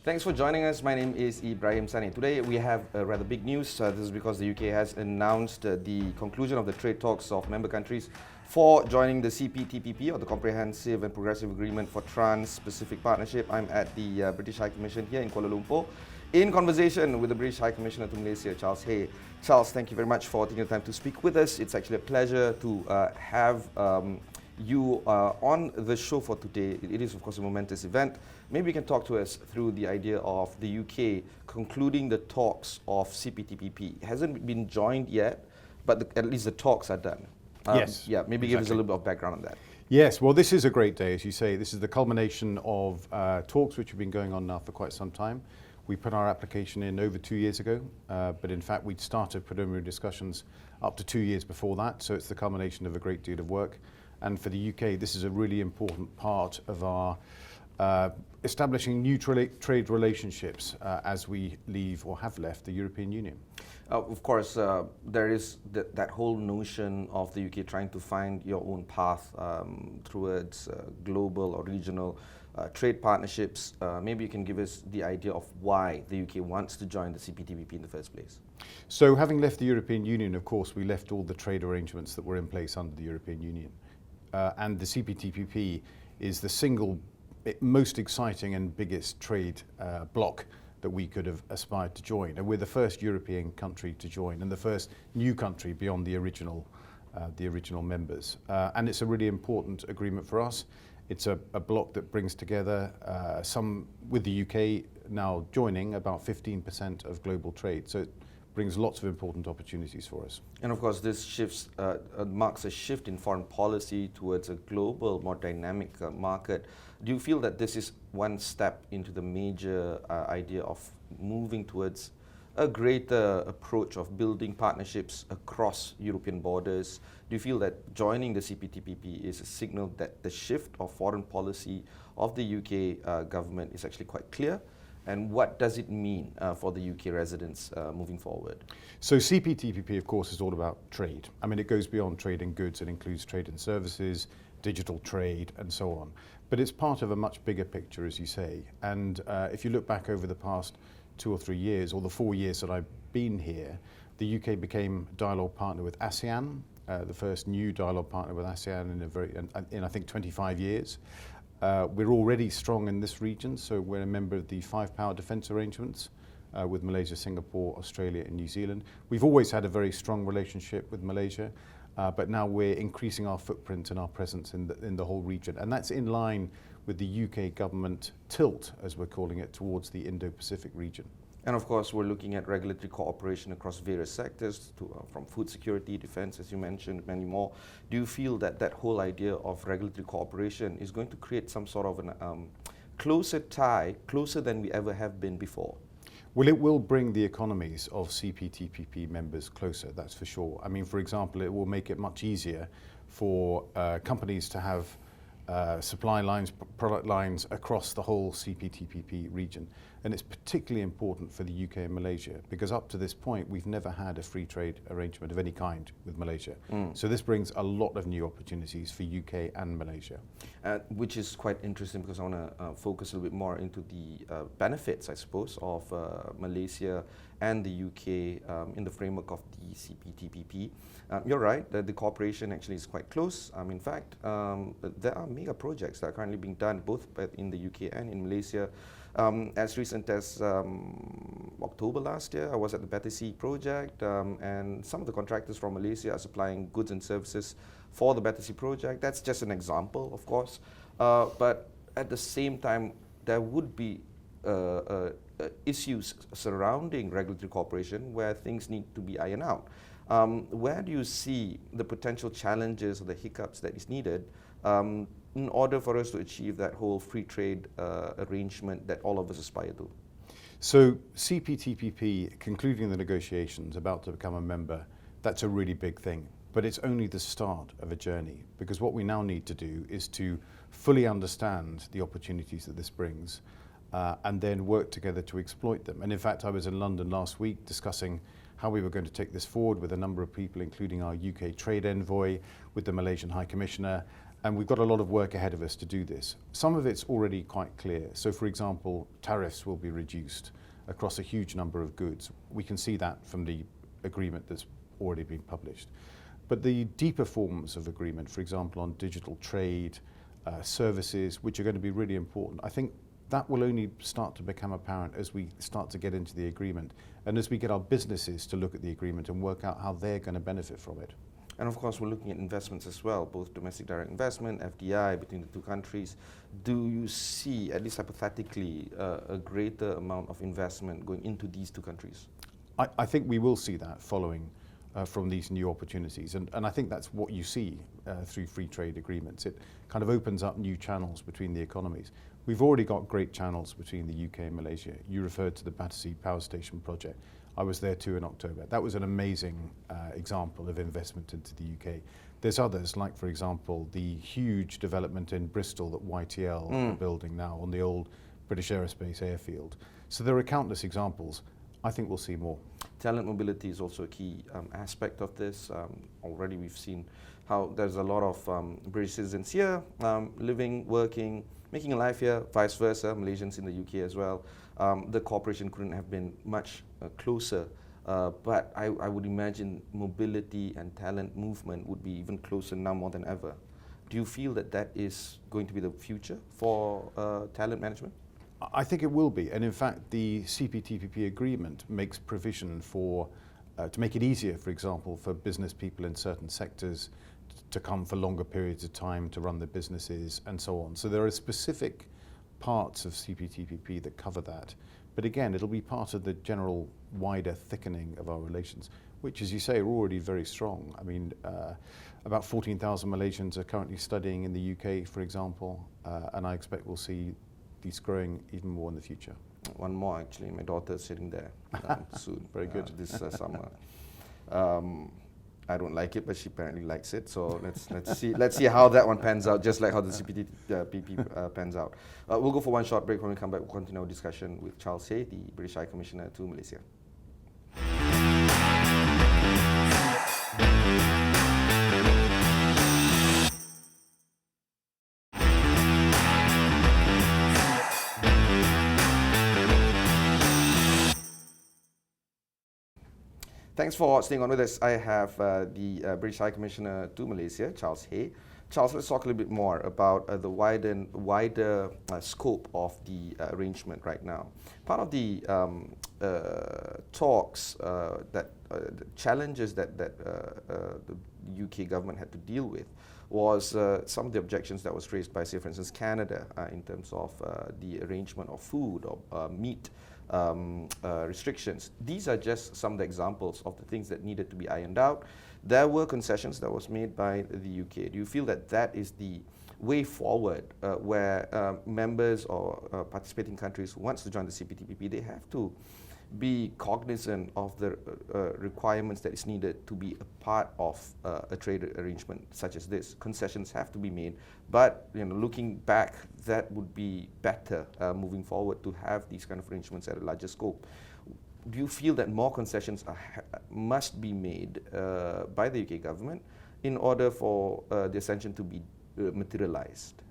Thanks for joining us. My name is Ibrahim Sani. Today we have rather big news. This is because the UK has announced the conclusion of the trade talks of member countries for joining the CPTPP, or the Comprehensive and Progressive Agreement for Trans-Pacific Partnership. I'm at the British High Commission here in Kuala Lumpur in conversation with the British High Commissioner to Malaysia, Charles Hay. Charles, thank you very much for taking the time to speak with us. It's actually a pleasure to have you on the show for today. It is, of course, a momentous event. Maybe you can talk to us through the idea of the UK concluding the talks of CPTPP. It hasn't been joined yet, but at least the talks are done. Yes. Yeah, maybe give us a little bit of background on that. Yes, well, this is a great day, as you say. This is the culmination of talks which have been going on now for quite some time. We put our application in over 2 years ago, but in fact we'd started preliminary discussions up to 2 years before that, so it's the culmination of a great deal of work. And for the UK, this is a really important part of our establishing new trade relationships as we leave or have left the European Union. Of course, there is that whole notion of the UK trying to find your own path towards global or regional trade partnerships. Maybe you can give us the idea of why the UK wants to join the CPTPP in the first place. So having left the European Union, of course, we left all the trade arrangements that were in place under the European Union. And the CPTPP is the single most exciting and biggest trade bloc that we could have aspired to join. And we're the first European country to join and the first new country beyond the original members. And it's a really important agreement for us. It's a bloc that brings together some, with the UK now joining, about 15% of global trade. So it brings lots of important opportunities for us. And of course, this marks a shift in foreign policy towards a global, more dynamic market. Do you feel that this is one step into the major idea of moving towards a greater approach of building partnerships across European borders? Do you feel that joining the CPTPP is a signal that the shift of foreign policy of the UK government is actually quite clear? And what does it mean for the UK residents moving forward? So CPTPP, of course, is all about trade. I mean, it goes beyond trade in goods. It includes trade in services, digital trade, and so on. But it's part of a much bigger picture, as you say. And if you look back over the past 2 or 3 years, or the 4 years that I've been here, the UK became dialogue partner with ASEAN, the first new dialogue partner with ASEAN in I think 25 years. We're already strong in this region, so we're a member of the 5 power defence arrangements with Malaysia, Singapore, Australia and New Zealand. We've always had a very strong relationship with Malaysia, but now we're increasing our footprint and our presence in the whole region. And that's in line with the UK government tilt, as we're calling it, towards the Indo-Pacific region. And of course, we're looking at regulatory cooperation across various sectors, from food security, defense, as you mentioned, many more. Do you feel that that whole idea of regulatory cooperation is going to create some sort of a closer tie, closer than we ever have been before? Well, it will bring the economies of CPTPP members closer, that's for sure. I mean, for example, it will make it much easier for companies to have supply lines, product lines across the whole CPTPP region. And it's particularly important for the UK and Malaysia because up to this point we've never had a free trade arrangement of any kind with Malaysia. So this brings a lot of new opportunities for UK and Malaysia. Which is quite interesting because I want to focus a little bit more into the benefits, I suppose, of Malaysia and the UK in the framework of the CPTPP. You're right, the cooperation actually is quite close. In fact, there are mega projects that are currently being done both in the UK and in Malaysia. As recent as October last year, I was at the Battersea project, and some of the contractors from Malaysia are supplying goods and services for the Battersea project. That's just an example, of course. But at the same time, there would be issues surrounding regulatory cooperation where things need to be ironed out. Where do you see the potential challenges or the hiccups that is needed in order for us to achieve that whole free trade arrangement that all of us aspire to? So CPTPP, concluding the negotiations, about to become a member, that's a really big thing. But it's only the start of a journey, because what we now need to do is to fully understand the opportunities that this brings and then work together to exploit them. And in fact, I was in London last week discussing how we were going to take this forward with a number of people, including our UK trade envoy, with the Malaysian High Commissioner, And we've got a lot of work ahead of us to do this. Some of it's already quite clear. So for example, tariffs will be reduced across a huge number of goods. We can see that from the agreement that's already been published. But the deeper forms of agreement, for example, on digital trade, services, which are going to be really important, I think that will only start to become apparent as we start to get into the agreement and as we get our businesses to look at the agreement and work out how they're going to benefit from it. And of course, we're looking at investments as well, both domestic direct investment, FDI between the two countries. Do you see, at least hypothetically, a greater amount of investment going into these two countries? I think we will see that following from these new opportunities. And I think that's what you see through free trade agreements. It kind of opens up new channels between the economies. We've already got great channels between the UK and Malaysia. You referred to the Battersea Power Station project. I was there too in October. That was an amazing example of investment into the UK. There's others, like for example, the huge development in Bristol that YTL are building now on the old British Aerospace airfield. So there are countless examples. I think we'll see more. Talent mobility is also a key aspect of this. Already we've seen how there's a lot of British citizens here living, working, making a life here, vice versa, Malaysians in the UK as well. The cooperation couldn't have been much closer, but I would imagine mobility and talent movement would be even closer now more than ever. Do you feel that that is going to be the future for talent management? I think it will be, and in fact the CPTPP agreement makes provision for, to make it easier, for example, for business people in certain sectors to come for longer periods of time to run their businesses and so on. So there are specific parts of CPTPP that cover that. But again, it'll be part of the general wider thickening of our relations, which, as you say, are already very strong. I mean, about 14,000 Malaysians are currently studying in the UK, for example, and I expect we'll see these growing even more in the future. One more, actually. My daughter's sitting there soon. Very good. This summer. I don't like it, but she apparently likes it. So let's see how that one pans out. Just like how the CPTPP pans out. We'll go for one short break. When we come back, we'll continue our discussion with Charles Hay, the British High Commissioner to Malaysia. Thanks for staying on with us. I have the British High Commissioner to Malaysia, Charles Hay. Charles, let's talk a little bit more about the wider scope of the arrangement right now. Part of the talks, the challenges that the UK government had to deal with was some of the objections that was raised by, say, for instance, Canada in terms of the arrangement of food or meat restrictions. These are just some of the examples of the things that needed to be ironed out. There were concessions that was made by the UK. Do you feel that that is the way forward where members or participating countries who wants to join the CPTPP, they have to be cognizant of the requirements that is needed to be a part of a trade arrangement such as this? Concessions have to be made, but looking back, that would be better moving forward to have these kind of arrangements at a larger scope. Do you feel that more concessions must be made by the UK government in order for the ascension to be materialized?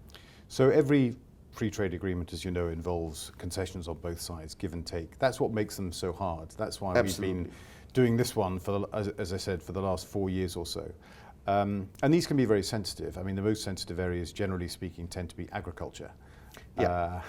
So every free trade agreement, as you know, involves concessions on both sides, give and take. That's what makes them so hard. That's why Absolutely. We've been doing this one, for as I said, for the last 4 years or so. And these can be very sensitive. I mean, the most sensitive areas, generally speaking, tend to be agriculture. Yeah.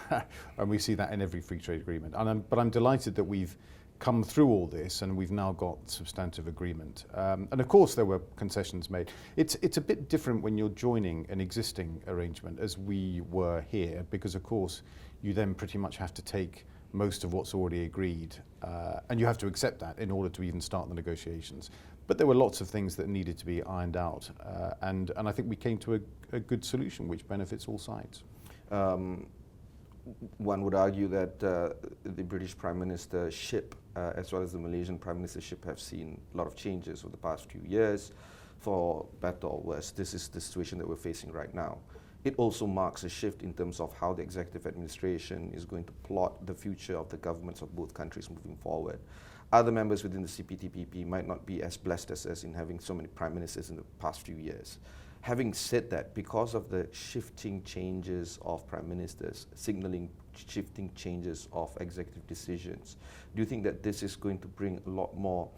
And we see that in every free trade agreement. But I'm delighted that we've come through all this and we've now got substantive agreement. And of course there were concessions made. It's a bit different when you're joining an existing arrangement, as we were here, because of course you then pretty much have to take most of what's already agreed, and you have to accept that in order to even start the negotiations. But there were lots of things that needed to be ironed out, and I think we came to a good solution which benefits all sides. One would argue that the British Prime Ministership as well as the Malaysian Prime Ministership have seen a lot of changes over the past few years, for better or worse. This is the situation that we're facing right now. It also marks a shift in terms of how the executive administration is going to plot the future of the governments of both countries moving forward. other members within the CPTPP might not be as blessed as us in having so many prime ministers in the past few years. Having said that, because of the shifting changes of prime ministers, signaling shifting changes of executive decisions, do you think that this is going to bring a lot more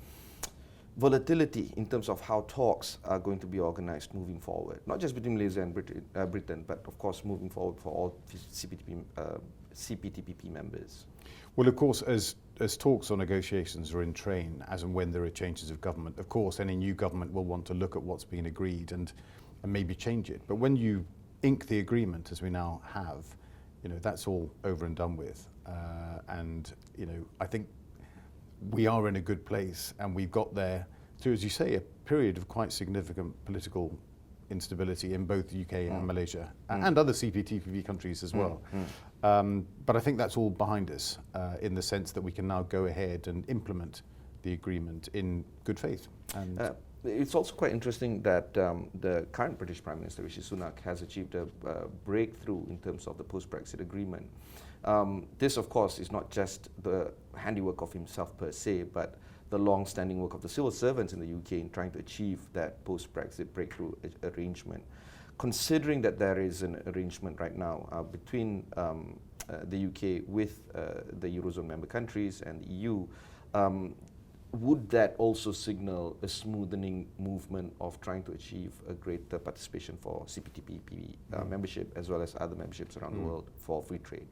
volatility in terms of how talks are going to be organized moving forward, not just between Malaysia and Britain, but of course moving forward for all CPTPP members? Well, of course, as talks or negotiations are in train, as and when there are changes of government, of course, any new government will want to look at what's been agreed and maybe change it. But when you ink the agreement, as we now have, that's all over and done with. I think we are in a good place, and we've got there through, as you say, a period of quite significant political instability in both the UK and Malaysia, and other CPTPP countries as well. But I think that's all behind us in the sense that we can now go ahead and implement the agreement in good faith. And it's also quite interesting that the current British Prime Minister, Rishi Sunak, has achieved a breakthrough in terms of the post-Brexit agreement. This, of course, is not just the handiwork of himself per se, but the long-standing work of the civil servants in the UK in trying to achieve that post-Brexit breakthrough arrangement. Considering that there is an arrangement right now between the UK with the Eurozone member countries and the EU, would that also signal a smoothening movement of trying to achieve a greater participation for CPTPP membership as well as other memberships around the world for free trade?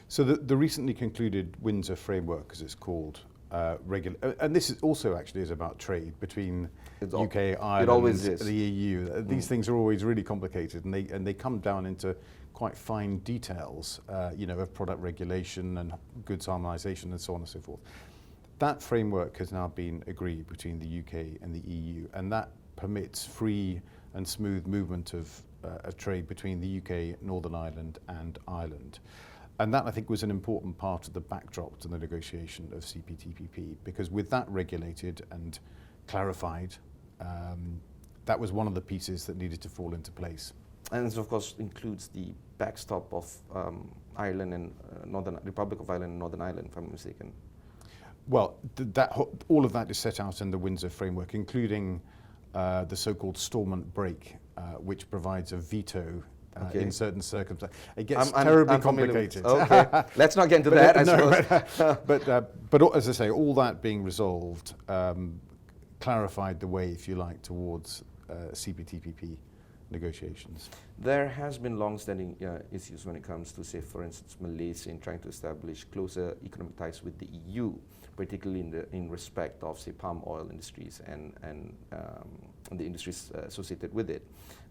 So the recently concluded Windsor Framework, as it's called, and this is also actually is about trade between UK, Ireland, the EU. These things are always really complicated, and they come down into quite fine details, of product regulation and goods harmonisation and so on and so forth. That framework has now been agreed between the UK and the EU, and that permits free and smooth movement of trade between the UK, Northern Ireland and Ireland. And that, I think, was an important part of the backdrop to the negotiation of CPTPP, because with that regulated and clarified, that was one of the pieces that needed to fall into place. And this, of course, includes the backstop of Ireland and Republic of Ireland and Northern Ireland, if I'm not mistaken. Well, all of that is set out in the Windsor Framework, including the so-called Stormont break, which provides a veto in certain circumstances. It gets terribly complicated. Okay, let's not get into that, I suppose. But as I say, all that being resolved clarified the way, if you like, towards CPTPP negotiations. There has been long-standing issues when it comes to, say, for instance, Malaysia in trying to establish closer economic ties with the EU, particularly in respect of, say, palm oil industries and the industries associated with it.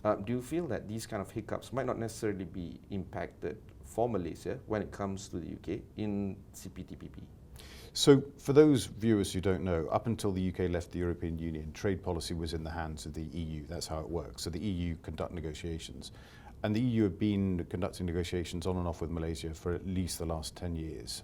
Do you feel that these kind of hiccups might not necessarily be impacted for Malaysia when it comes to the UK in CPTPP? So for those viewers who don't know, up until the UK left the European Union, trade policy was in the hands of the EU. That's how it works. So the EU conduct negotiations. And the EU have been conducting negotiations on and off with Malaysia for at least the last 10 years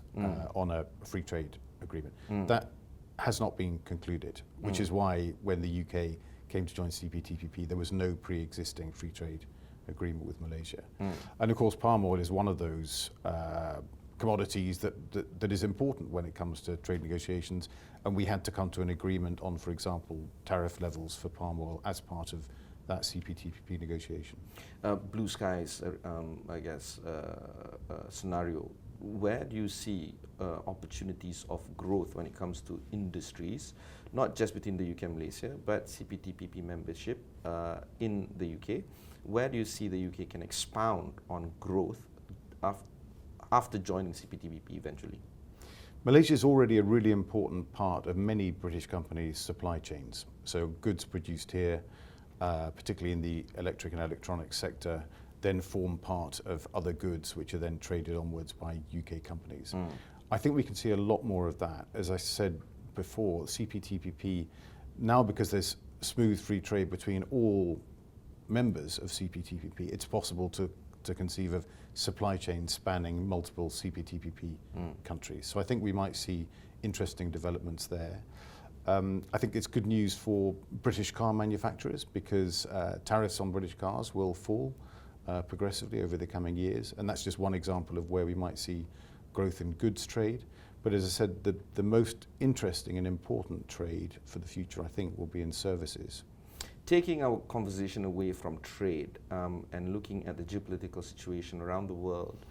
on a free trade agreement. That has not been concluded, which is why when the UK came to join CPTPP, there was no pre-existing free trade agreement with Malaysia. And of course, palm oil is one of those commodities that is important when it comes to trade negotiations, and we had to come to an agreement on, for example, tariff levels for palm oil as part of that CPTPP negotiation. Blue skies, I guess, scenario. Where do you see opportunities of growth when it comes to industries, not just between the UK and Malaysia, but CPTPP membership in the UK? Where do you see the UK can expound on growth after joining CPTPP eventually? Malaysia is already a really important part of many British companies' supply chains. So goods produced here, particularly in the electric and electronics sector, then form part of other goods which are then traded onwards by UK companies. I think we can see a lot more of that. As I said before, CPTPP, now because there's smooth free trade between all members of CPTPP, it's possible to conceive of supply chains spanning multiple CPTPP countries. So I think we might see interesting developments there. I think it's good news for British car manufacturers because tariffs on British cars will fall progressively over the coming years, and that's just one example of where we might see growth in goods trade. But as I said, the most interesting and important trade for the future, I think, will be in services. Taking our conversation away from trade and looking at the geopolitical situation around the world,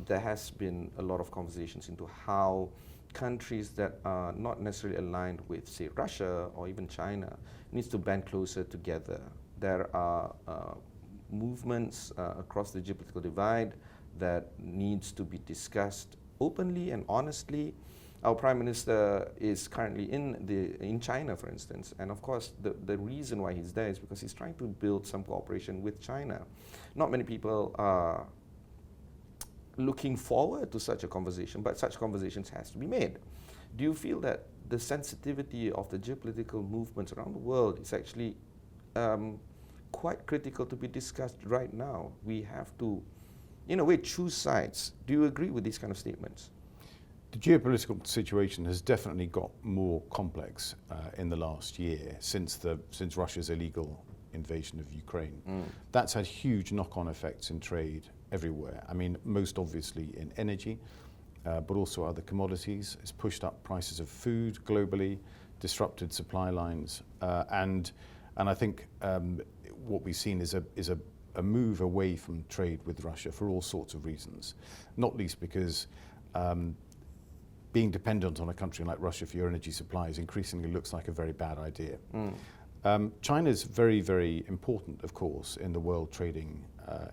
there has been a lot of conversations into how countries that are not necessarily aligned with, say, Russia or even China, needs to band closer together. There are movements across the geopolitical divide that needs to be discussed openly and honestly. Our Prime Minister is currently in China, for instance, and of course the reason why he's there is because he's trying to build some cooperation with China. Not many people are looking forward to such a conversation, but such conversations has to be made. Do you feel that the sensitivity of the geopolitical movements around the world is actually quite critical to be discussed right now? We have to, in a way, choose sides. Do you agree with these kind of statements? The geopolitical situation has definitely got more complex in the last year since Russia's illegal invasion of Ukraine. That's had huge knock-on effects in trade everywhere. I mean, most obviously in energy, but also other commodities. It's pushed up prices of food globally, disrupted supply lines, and I think what we've seen is a move away from trade with Russia for all sorts of reasons, not least because being dependent on a country like Russia for your energy supplies increasingly looks like a very bad idea. China is very, very important, of course, in the world trading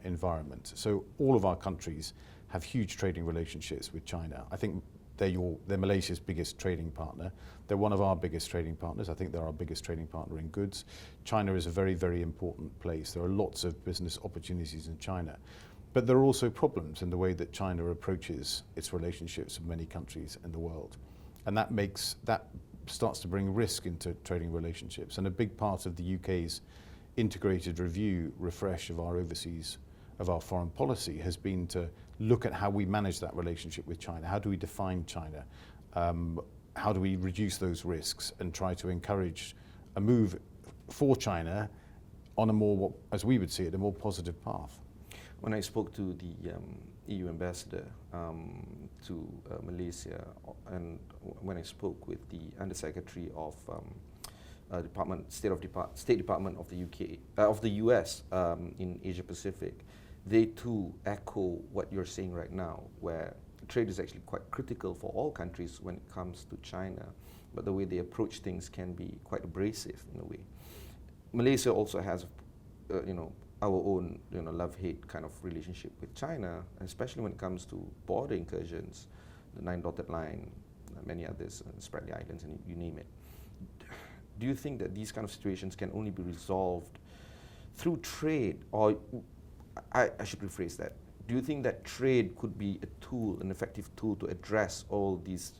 environment. So all of our countries have huge trading relationships with China. I think they're Malaysia's biggest trading partner. They're one of our biggest trading partners. I think they're our biggest trading partner in goods. China is a very, very important place. There are lots of business opportunities in China. But there are also problems in the way that China approaches its relationships with many countries in the world. And that starts to bring risk into trading relationships. And a big part of the UK's integrated review, refresh of our foreign policy has been to look at how we manage that relationship with China. How do we define China? How do we reduce those risks and try to encourage a move for China on a more, as we would see it, a more positive path? When I spoke to the EU ambassador to Malaysia, and when I spoke with the Undersecretary of State Department of the UK, of the US in Asia Pacific, they too echo what you're saying right now, where trade is actually quite critical for all countries when it comes to China, but the way they approach things can be quite abrasive in a way. Malaysia also has, our own, love-hate kind of relationship with China, especially when it comes to border incursions, the Nine Dotted Line, many others, Spratly Islands, and you name it. Do you think that these kind of situations can only be resolved through trade, or I should rephrase that? Do you think that trade could be a tool, an effective tool to address all these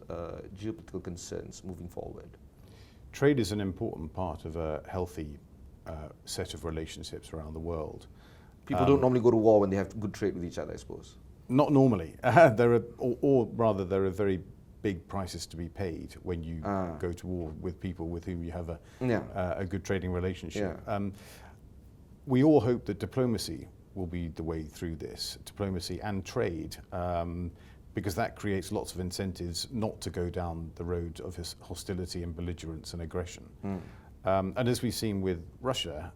geopolitical concerns moving forward? Trade is an important part of a healthy set of relationships around the world. People don't normally go to war when they have good trade with each other, I suppose. Not normally. Or rather, there are very big prices to be paid when you go to war with people with whom you have a good trading relationship. Yeah. We all hope that diplomacy will be the way through this, diplomacy and trade, because that creates lots of incentives not to go down the road of hostility and belligerence and aggression. And as we've seen with Russia,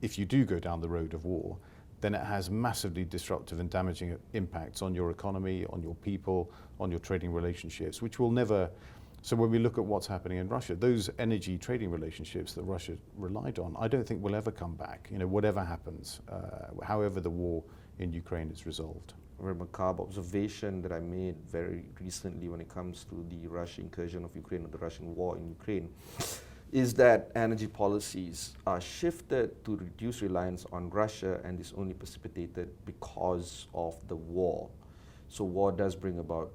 if you do go down the road of war, then it has massively disruptive and damaging impacts on your economy, on your people, on your trading relationships, which will never. So when we look at what's happening in Russia, those energy trading relationships that Russia relied on, I don't think will ever come back, whatever happens, however the war in Ukraine is resolved. A very macabre observation that I made very recently when it comes to the Russian incursion of Ukraine or the Russian war in Ukraine is that energy policies are shifted to reduce reliance on Russia, and is only precipitated because of the war. So war does bring about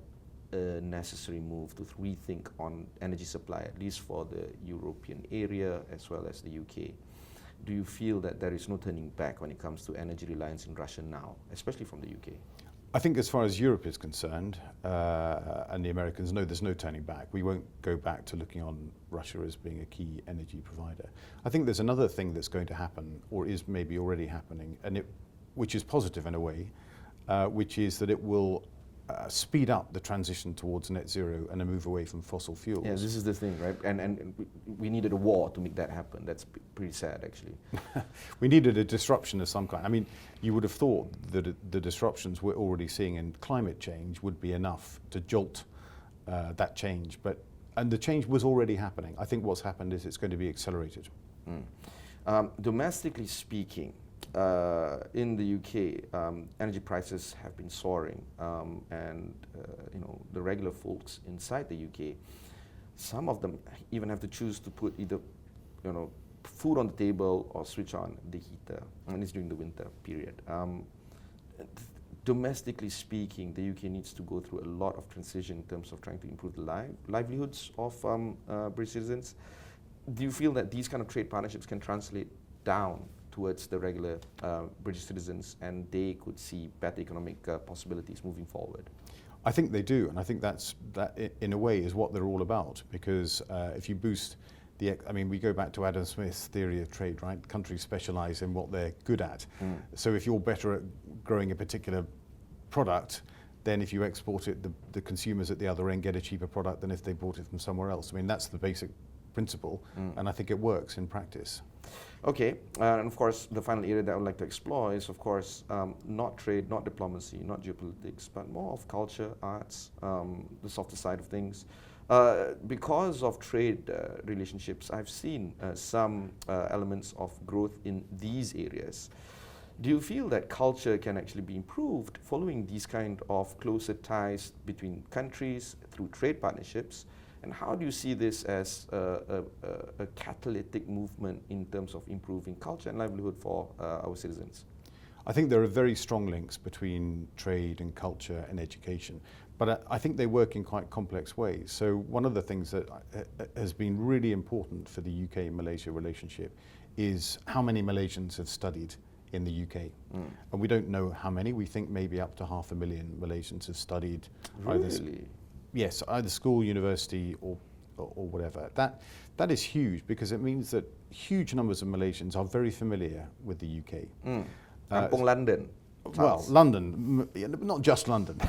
a necessary move to rethink on energy supply, at least for the European area as well as the UK. Do you feel that there is no turning back when it comes to energy reliance in Russia now, especially from the UK? I think as far as Europe is concerned, and the Americans know there's no turning back. We won't go back to looking on Russia as being a key energy provider. I think there's another thing that's going to happen, or is maybe already happening, which is positive in a way, which is that it will speed up the transition towards net zero and a move away from fossil fuels. Yeah, this is the thing, right? And we needed a war to make that happen. That's pretty sad, actually. We needed a disruption of some kind. I mean, you would have thought that the disruptions we're already seeing in climate change would be enough to jolt that change, and the change was already happening. I think what's happened is it's going to be accelerated. Domestically speaking, in the UK, energy prices have been soaring, and the regular folks inside the UK, some of them even have to choose to put either food on the table or switch on the heater, and it's during the winter period. Domestically speaking, the UK needs to go through a lot of transition in terms of trying to improve the livelihoods of British citizens. Do you feel that these kind of trade partnerships can translate down towards the regular British citizens, and they could see better economic possibilities moving forward? I think they do, and I think that in a way is what they're all about, because if you boost we go back to Adam Smith's theory of trade, right? Countries specialize in what they're good at. So if you're better at growing a particular product, then if you export it, the consumers at the other end get a cheaper product than if they bought it from somewhere else. I mean, that's the basic principle, and I think it works in practice. Okay, and of course, the final area that I would like to explore is, of course, not trade, not diplomacy, not geopolitics, but more of culture, arts, the softer side of things. Because of trade relationships, I've seen some elements of growth in these areas. Do you feel that culture can actually be improved following these kind of closer ties between countries through trade partnerships? And how do you see this as a catalytic movement in terms of improving culture and livelihood for our citizens? I think there are very strong links between trade and culture and education, but I think they work in quite complex ways. So one of the things that has been really important for the UK-Malaysia relationship is how many Malaysians have studied in the UK. And we don't know how many. We think maybe up to 500,000 Malaysians have studied. Really? Yes, either school, university, or whatever. That is huge, because it means that huge numbers of Malaysians are very familiar with the UK. Kampung London. Well, London, not just London.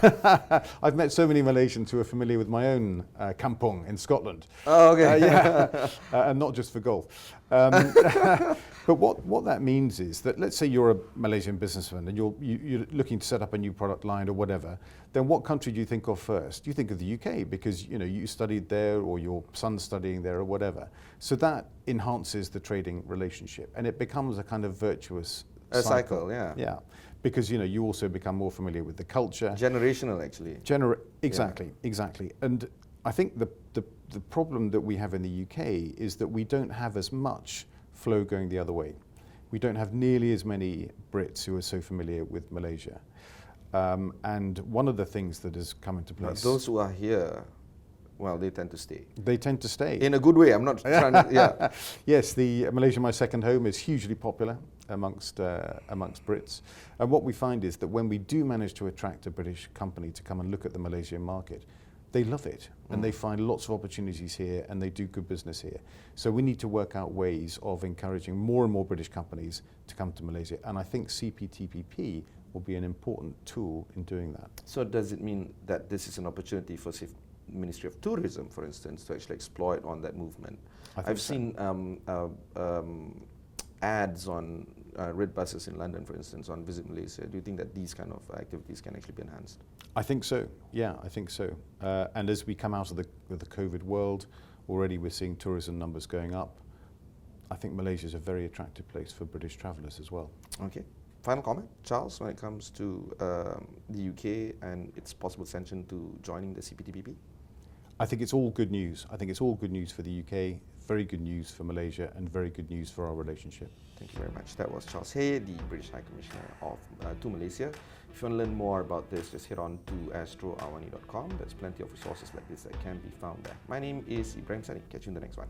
I've met so many Malaysians who are familiar with my own kampung in Scotland. Oh, okay. And not just for golf. But what that means is that, let's say you're a Malaysian businessman and you're looking to set up a new product line or whatever, then what country do you think of first? You think of the UK, because you studied there, or your son's studying there, or whatever. So that enhances the trading relationship, and it becomes a kind of virtuous cycle, yeah. Yeah, because you also become more familiar with the culture. Generational, actually. Exactly. And I think the problem that we have in the UK is that we don't have as much flow going the other way. We don't have nearly as many Brits who are so familiar with Malaysia. And one of the things that has come into place... But those who are here, well, they tend to stay. They tend to stay. In a good way, I'm not trying to... Yeah. Yes, the Malaysia My Second Home is hugely popular amongst Brits. And what we find is that when we do manage to attract a British company to come and look at the Malaysian market, they love it, and they find lots of opportunities here, and they do good business here. So we need to work out ways of encouraging more and more British companies to come to Malaysia, and I think CPTPP will be an important tool in doing that. So does it mean that this is an opportunity for, say, Ministry of Tourism, for instance, to actually exploit on that movement? I've seen ads on red buses in London, for instance, on Visit Malaysia. Do you think that these kind of activities can actually be enhanced? I think so. Yeah, I think so. And as we come out of the COVID world, already we're seeing tourism numbers going up. I think Malaysia is a very attractive place for British travellers as well. Okay. Final comment, Charles, when it comes to the UK and its possible ascension to joining the CPTPP? I think it's all good news. I think it's all good news for the UK, very good news for Malaysia, and very good news for our relationship. Thank you very much. That was Charles Hay, the British High Commissioner to Malaysia. If you want to learn more about this, just head on to astroawani.com. There's plenty of resources like this that can be found there. My name is Ibrahim Sani. Catch you in the next one.